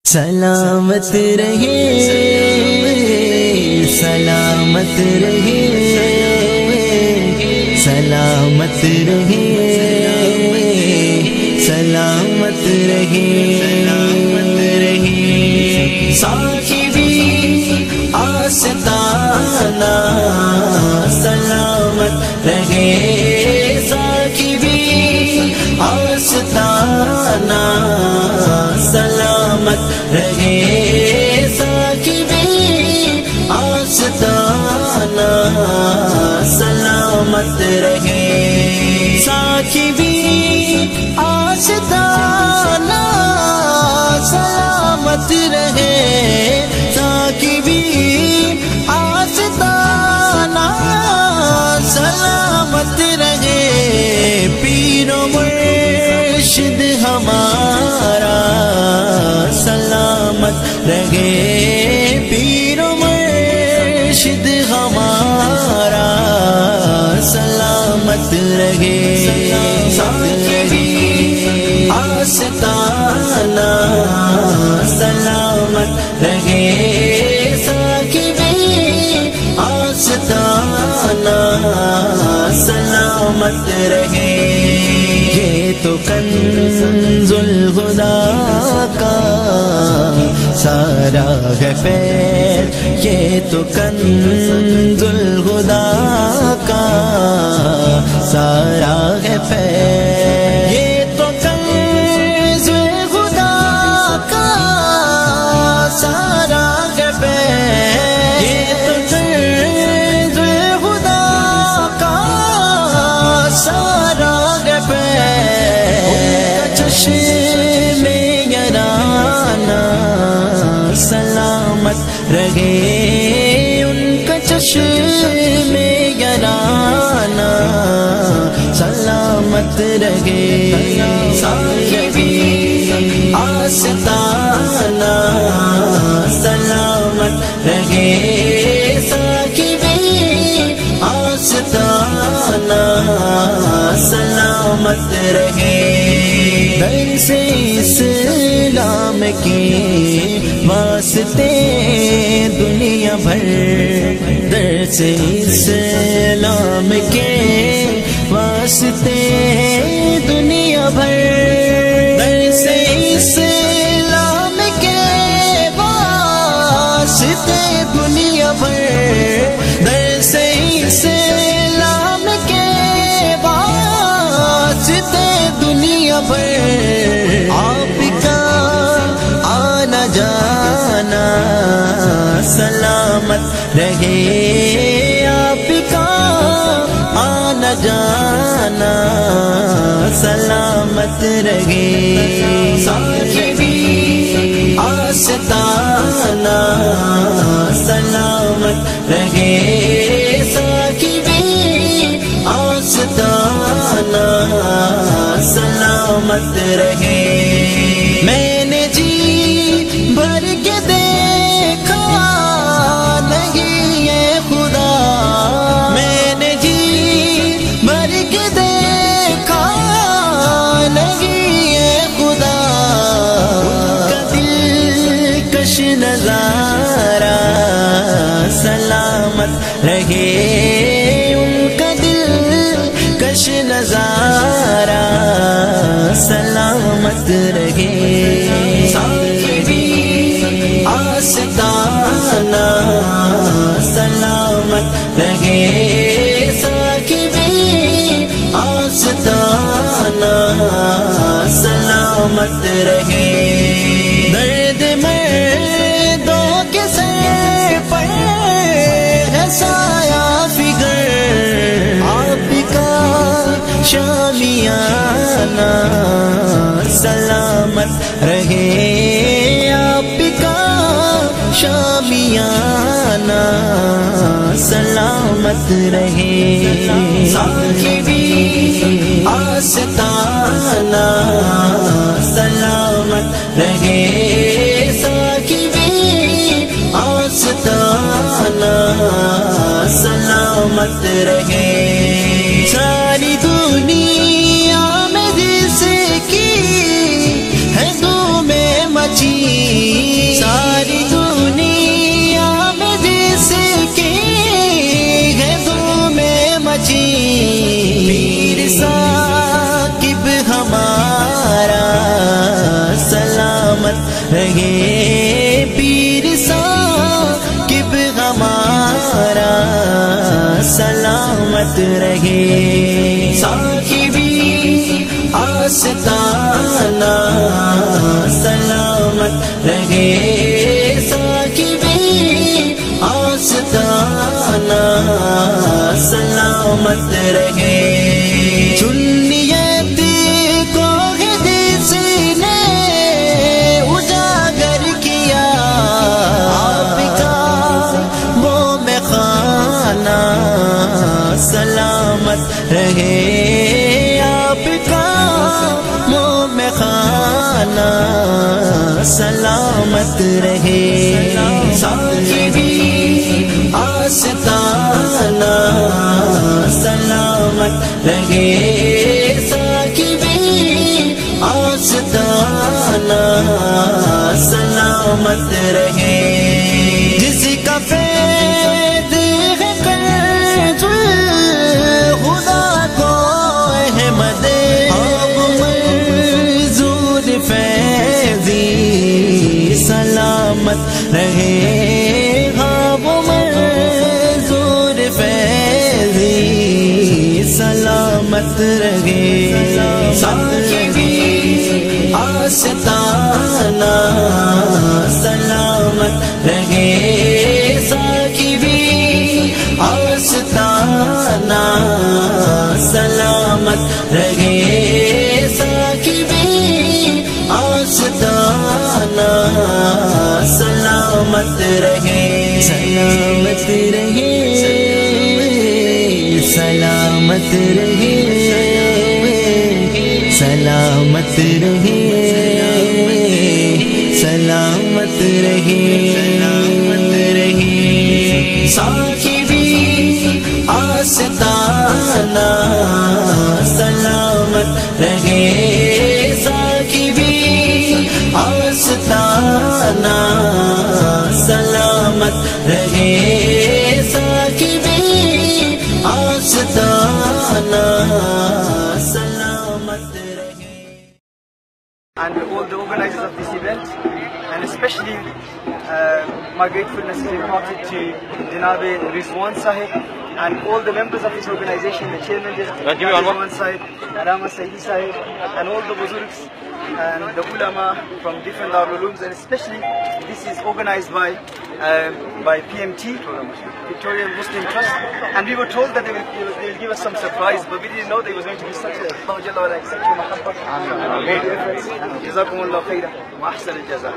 سلامت رہے سلامت رہے سلامت رہے سلامت رہے سلامت رہے صاحبی آستانہ سلامت رہے صاحبی آستانہ سلامت رہے صاحبی آستانہ سلامت رہے صاحبی آستانہ سلامت رہے صاحبی آستانہ سلامت رہے پیر و مرشد ہمارا سلامت رہے پیر و مرشد ہمارا سلامت رہے صاحبی آستانہ سلامت رہے صاحبی آستانہ سلامت رہے یہ تو کنز الہدیٰ کا سارا ہے فیض یہ تو کنز الہدیٰ کا سارا ہے فیض یہ تو کنز الہدیٰ کا سارا ہے فیض یہ تو کنز الہدیٰ کا سارا ہے فیض چشم یارانہ سلامت رہے ان کا چشم یارانہ سلامت رہے صاحبی آستانہ سلامت رہے صاحبی آستانہ سلامت رہے درس اسلام کے واسطے دنیا بھر درس اسلام کے واسطے دنیا بھر درس اسلام کے واسطے دنیا بھر درس اسلام کے واسطے دنیا بھر آپ کا آنا جانا سلامت رہے آپ کا آنا جانا سلامت رہے صاحبی آستانہ سلامت رہے صاحبی آستانہ سلامت رہے میں نے جی بھر کے دیکھا نہیں یہ خدا میں نے جی بھر کے دیکھا نہیں یہ خدا کا دلکش نظارہ سلامت رہے ان کا دلکش نظارہ سلامت رہے صاحبی آستانہ سلامت رہے صاحبی آستانہ سلامت رہے درد مردوں کے سر پر ہے سایہ فگر آپ کا شامیانہ سلامت رہے آپ کا شامیانہ سلامت رہے صاحبی آستانہ سلامت رہے صاحبی آستانہ سلامت رہے ساری دنیا میں جس کی ہے دو میں مچی رہے پیر ثاقب ہمارا سلامت رہے صاحبی آستانہ سلامت رہے صاحبی آستانہ سلامت رہے چنیت کو حدیث نے اجاگر کیا آپ کا وہ میں خانہ سلامت رہے آپ کا وہ میں خانہ سلامت رہے صاحبی آستانہ سلامت رہے صاحبی آستانہ سلامت رہے جس کا فیض ہے قرض خدا کو احمد اب منظور فیضی سلامت رہے سلامت رہے صاحبی آستانہ سلامت رہے صاحبی آستانہ سلامت رہے صاحبی آستانہ سلامت رہے سلامت رہے سلامت رہے سلامت رہے سلامت رہے سلامت رہے صاحبی آستانہ سلامت رہے صاحبی آستانہ سلامت رہے صاحبی آستانہ سلامت رہے. And all the organizers of this event, and especially my gratefulness is imparted to Janabe Rizwan Sahib and all the members of this organization, the chairman Rizwan Sahib, Rama Saidi Sahib, and all the Buzurgs and the ulama from different Darul Ulooms, and especially this is organized by PMT, Victoria Muslim Trust, and we were told that they will give us some surprise, but we didn't know there was going to be such a such a mahabbat and great efforts. Jazakumullah khairan wa ahsan al-jaza.